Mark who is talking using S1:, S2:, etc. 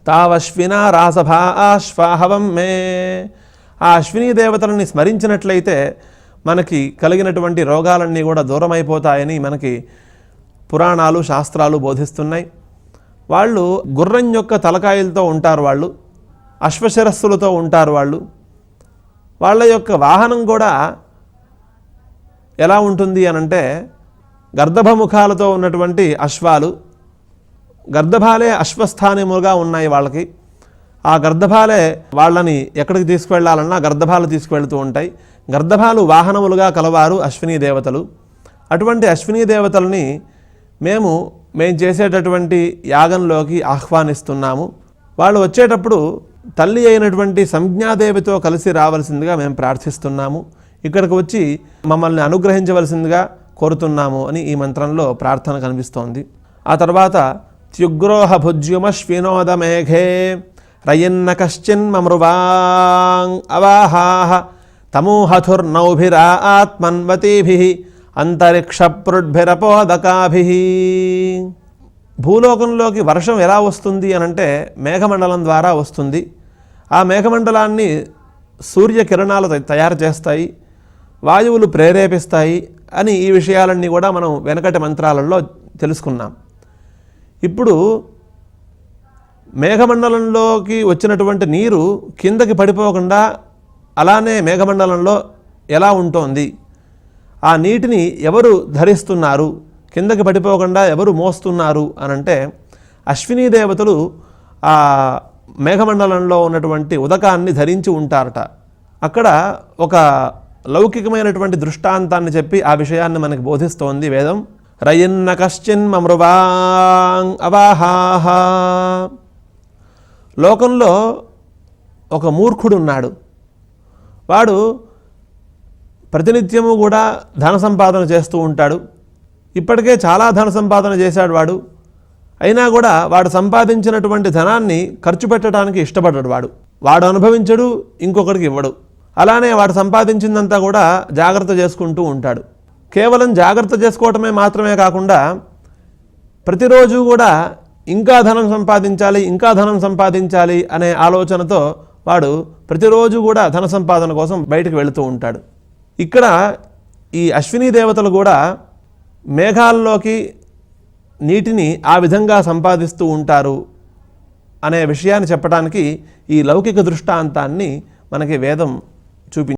S1: తావశ్వినా రాసభా ఆశ్వాహవం మే. ఆ అశ్వినీ దేవతలని స్మరించినట్లయితే మనకి కలిగినటువంటి రోగాలన్నీ కూడా దూరమైపోతాయని మనకి పురాణాలు శాస్త్రాలు బోధిస్తున్నాయి. వాళ్ళు గుర్రం యొక్క తలకాయలతో ఉంటారు, వాళ్ళు అశ్వశిరస్సులతో ఉంటారు. వాళ్ళ యొక్క వాహనం కూడా ఎలా ఉంటుంది అనంటే గర్దభముఖాలతో ఉన్నటువంటి అశ్వాలు. గర్దభాలే అశ్వస్థానములుగా ఉన్నాయి వాళ్ళకి. ఆ గర్దభాలే వాళ్ళని ఎక్కడికి తీసుకువెళ్ళాలన్నా గర్దభాలు తీసుకువెళ్తూ ఉంటాయి. గర్దభాలు వాహనములుగా కలవారు అశ్వినీ దేవతలు. అటువంటి అశ్వినీ దేవతల్ని మేము చేసేటటువంటి యాగంలోకి ఆహ్వానిస్తున్నాము. వాళ్ళు వచ్చేటప్పుడు తల్లి అయినటువంటి సంజ్ఞాదేవితో కలిసి రావాల్సిందిగా మేము ప్రార్థిస్తున్నాము. ఇక్కడికి వచ్చి మమ్మల్ని అనుగ్రహించవలసిందిగా కోరుతున్నాము అని ఈ మంత్రంలో ప్రార్థన కనిపిస్తోంది. ఆ తర్వాత త్యుగ్రోహ భుజ్యుమశ్వినోద మేఘే రయన్న కశ్చిన్మృవాంగ్ అవాహాహ తమూహథుర్నౌభిరా ఆత్మన్వతీభిః అంతరిక్షపృడ్భిరపోదకాభిః. భూలోకంలోకి వర్షం ఎలా వస్తుంది అనంటే మేఘమండలం ద్వారా వస్తుంది. ఆ మేఘమండలాన్ని సూర్యకిరణాలు తయారు చేస్తాయి, వాయువులు ప్రేరేపిస్తాయి అని ఈ విషయాలన్నీ కూడా మనం వెనకటి మంత్రాలలో తెలుసుకున్నాం. ఇప్పుడు మేఘమండలంలోకి వచ్చినటువంటి నీరు కిందకి పడిపోకుండా అలానే మేఘమండలంలో ఎలా ఉంటోంది, ఆ నీటిని ఎవరు ధరిస్తున్నారు, కిందకి పడిపోకుండా ఎవరు మోస్తున్నారు అనంటే అశ్వినీ దేవతలు ఆ మేఘమండలంలో ఉన్నటువంటి ఉదకాన్ని ధరించి ఉంటారట. అక్కడ ఒక లౌకికమైనటువంటి దృష్టాంతాన్ని చెప్పి ఆ విషయాన్ని మనకి బోధిస్తోంది వేదం. రయన్న కశ్చిన్మృవాంగ్ అవాహాహ. లోకంలో ఒక మూర్ఖుడు ఉన్నాడు. వాడు ప్రతినిత్యము కూడా ధన సంపాదన చేస్తూ ఉంటాడు. ఇప్పటికే చాలా ధన సంపాదన చేశాడు వాడు. అయినా కూడా వాడు సంపాదించినటువంటి ధనాన్ని ఖర్చు పెట్టడానికి ఇష్టపడ్డాడు. వాడు అనుభవించడు, ఇంకొకరికి ఇవ్వడు. అలానే వాడు సంపాదించిందంతా కూడా జాగ్రత్త చేసుకుంటూ ఉంటాడు. కేవలం జాగ్రత్త చేసుకోవటమే మాత్రమే కాకుండా ప్రతిరోజు కూడా ఇంకా ధనం సంపాదించాలి అనే ఆలోచనతో వాడు ప్రతిరోజు కూడా ధన సంపాదన కోసం బయటకు వెళుతూ ఉంటాడు. ఇక్కడ ఈ అశ్వినీ దేవతలు కూడా మేఘాల్లోకి నీటిని ఆ విధంగా సంపాదిస్తూ ఉంటారు అనే విషయాన్ని చెప్పడానికి ఈ లౌకిక దృష్టాంతాన్ని మనకి వేదం చూపించింది.